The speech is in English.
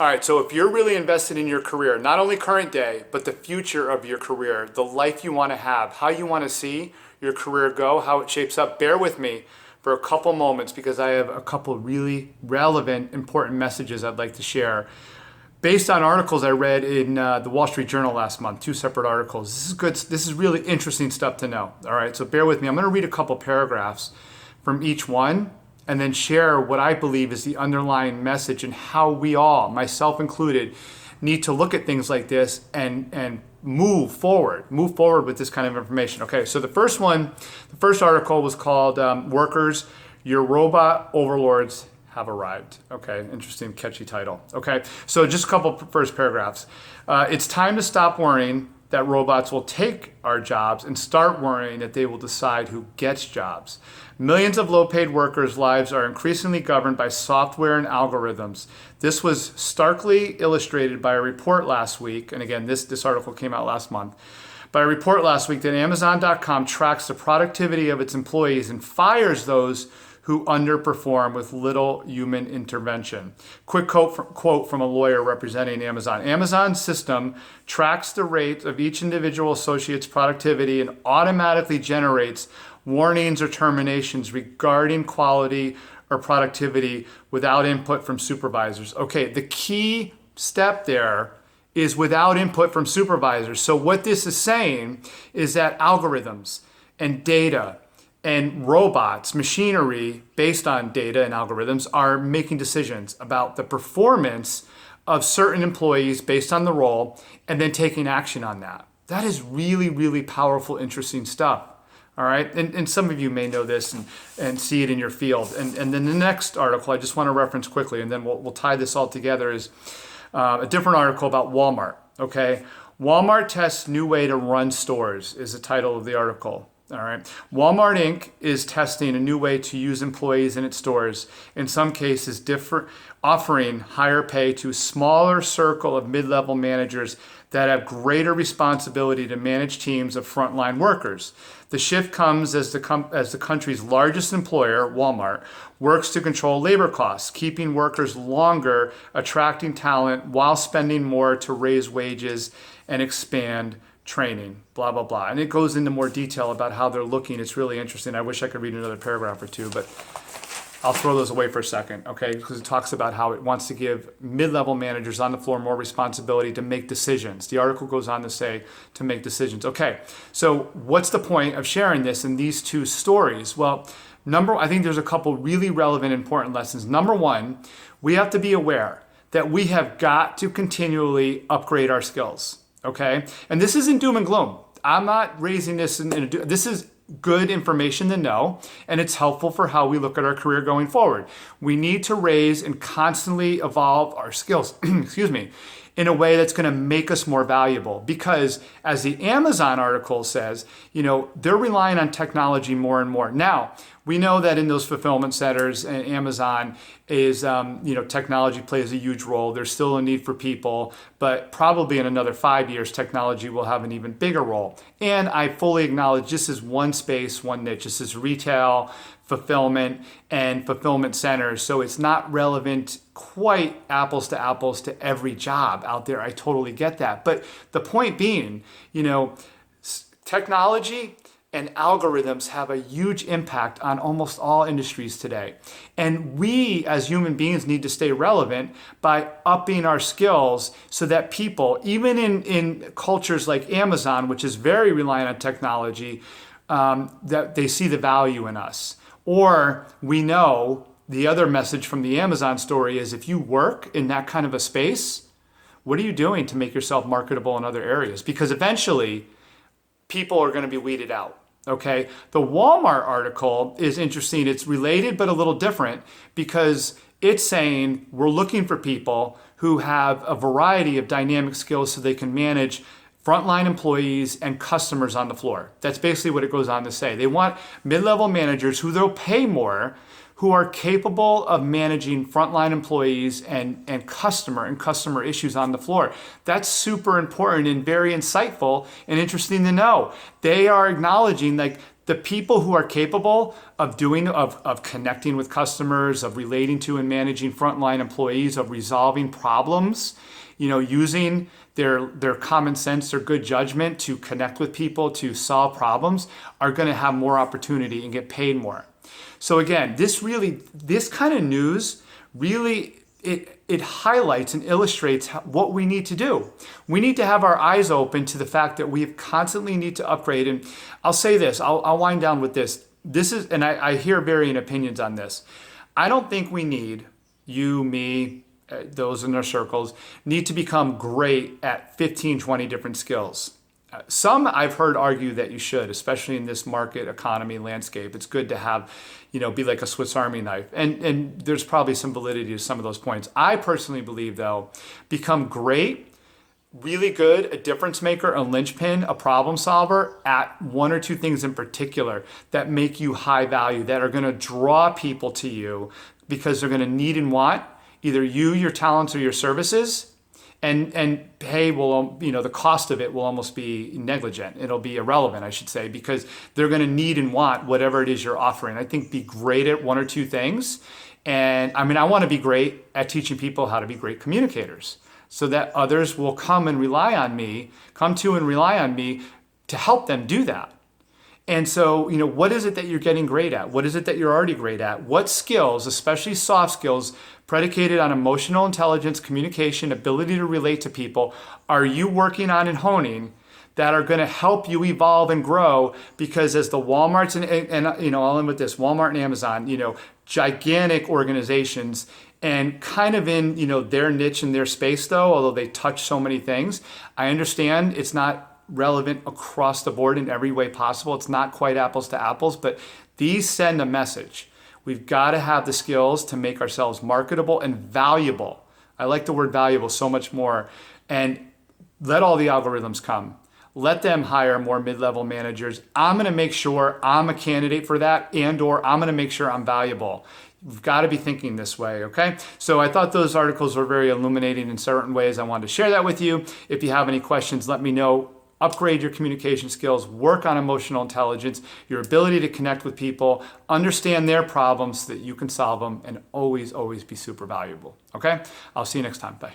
All right, so if you're really invested in your career, not only current day, but the future of your career, the life you want to have, how you want to see your career go, how it shapes up, bear with me for a couple moments because I have a couple really relevant, important messages I'd like to share based on articles I read in the Wall Street Journal last month, 2 separate articles. This is good. This is really interesting stuff to know. All right, so bear with me. I'm going to read a couple paragraphs from each one and then share what I believe is the underlying message and how we all, myself included, need to look at things like this and move forward with this kind of information. Okay, so the first article was called Workers, Your Robot Overlords Have Arrived. Okay, interesting, catchy title. Okay, so just a couple first paragraphs. It's time to stop worrying that robots will take our jobs and start worrying that they will decide who gets jobs. Millions of low-paid workers' lives are increasingly governed by software and algorithms. This was starkly illustrated by a report last week, and again, this article came out last month, by a report last week that Amazon.com tracks the productivity of its employees and fires those who underperform with little human intervention. Quick quote from a lawyer representing Amazon. Amazon's system tracks the rate of each individual associate's productivity and automatically generates warnings or terminations regarding quality or productivity without input from supervisors. Okay, the key step there is without input from supervisors. So what this is saying is that algorithms and data and robots, machinery based on data and algorithms are making decisions about the performance of certain employees based on the role and then taking action on that. That is really, really powerful, interesting stuff. All right, and some of you may know this and see it in your field. And then the next article I just want to reference quickly, and then we'll tie this all together, is a different article about Walmart. Okay, Walmart tests new way to run stores is the title of the article. All right. Walmart Inc. is testing a new way to use employees in its stores, in some cases offering higher pay to a smaller circle of mid-level managers that have greater responsibility to manage teams of frontline workers. The shift comes as the country's largest employer, Walmart, works to control labor costs, keeping workers longer, attracting talent, while spending more to raise wages and expand training, blah, blah, blah. And it goes into more detail about how they're looking. It's really interesting. I wish I could read another paragraph or two, but I'll throw those away for a second, okay? Because it talks about how it wants to give mid-level managers on the floor more responsibility to make decisions. The article goes on to say to make decisions. Okay, so what's the point of sharing this in these 2 stories? Well, I think there's a couple really relevant, important lessons. Number one, we have to be aware that we have got to continually upgrade our skills. Okay, and this isn't doom and gloom. I'm not raising this this is good information to know, and it's helpful for how we look at our career going forward. We need to raise and constantly evolve our skills, excuse me, in a way that's going to make us more valuable. Because as the Amazon article says, they're relying on technology more and more. Now, we know that in those fulfillment centers, Amazon is, technology plays a huge role. There's still a need for people, but probably in another 5 years, technology will have an even bigger role. And I fully acknowledge this is one space, one niche. This is retail, fulfillment, and fulfillment centers. So it's not relevant quite apples to every job out there. I totally get that. But the point being, technology and algorithms have a huge impact on almost all industries today. And we as human beings need to stay relevant by upping our skills so that people, even in cultures like Amazon, which is very reliant on technology, that they see the value in us. Or we know the other message from the Amazon story is if you work in that kind of a space, what are you doing to make yourself marketable in other areas? Because eventually people are going to be weeded out. Okay, the Walmart article is interesting. It's related but a little different because it's saying we're looking for people who have a variety of dynamic skills so they can manage frontline employees and customers on the floor. That's basically what it goes on to say. They want mid-level managers who they'll pay more, who are capable of managing frontline employees and customer issues on the floor. That's super important and very insightful and interesting to know. They are acknowledging The people who are capable of of connecting with customers, of relating to and managing frontline employees, of resolving problems, using their common sense, their good judgment to connect with people, to solve problems, are going to have more opportunity and get paid more. So again, this kind of news really, it highlights and illustrates what we need to do. We need to have our eyes open to the fact that we constantly need to upgrade. And I'll say this, I'll wind down with this. And I hear varying opinions on this. I don't think we need, you, me, those in our circles, need to become great at 15, 20 different skills. Some I've heard argue that you should, especially in this market economy landscape. It's good to have, be like a Swiss Army knife. And there's probably some validity to some of those points. I personally believe, though, become great, really good, a difference maker, a linchpin, a problem solver at one or two things in particular that make you high value, that are going to draw people to you because they're going to need and want either you, your talents, or your services. And pay will, the cost of it will almost be negligent. It'll be irrelevant, I should say, because they're going to need and want whatever it is you're offering. I think be great at one or two things. And I want to be great at teaching people how to be great communicators so that others will come to and rely on me to help them do that. And so, what is it that you're getting great at? What is it that you're already great at? What skills, especially soft skills, predicated on emotional intelligence, communication, ability to relate to people, are you working on and honing that are going to help you evolve and grow? Because as the Walmarts and I'll end with this, Walmart and Amazon, gigantic organizations and kind of in, their niche and their space though, although they touch so many things, I understand it's not relevant across the board in every way possible. It's not quite apples to apples, but these send a message. We've got to have the skills to make ourselves marketable and valuable. I like the word valuable so much more. And let all the algorithms come. Let them hire more mid-level managers. I'm going to make sure I'm a candidate for that, or I'm going to make sure I'm valuable. You've got to be thinking this way, okay? So I thought those articles were very illuminating in certain ways. I wanted to share that with you. If you have any questions, let me know. Upgrade your communication skills, work on emotional intelligence, your ability to connect with people, understand their problems so that you can solve them, and always, always be super valuable. Okay? I'll see you next time. Bye.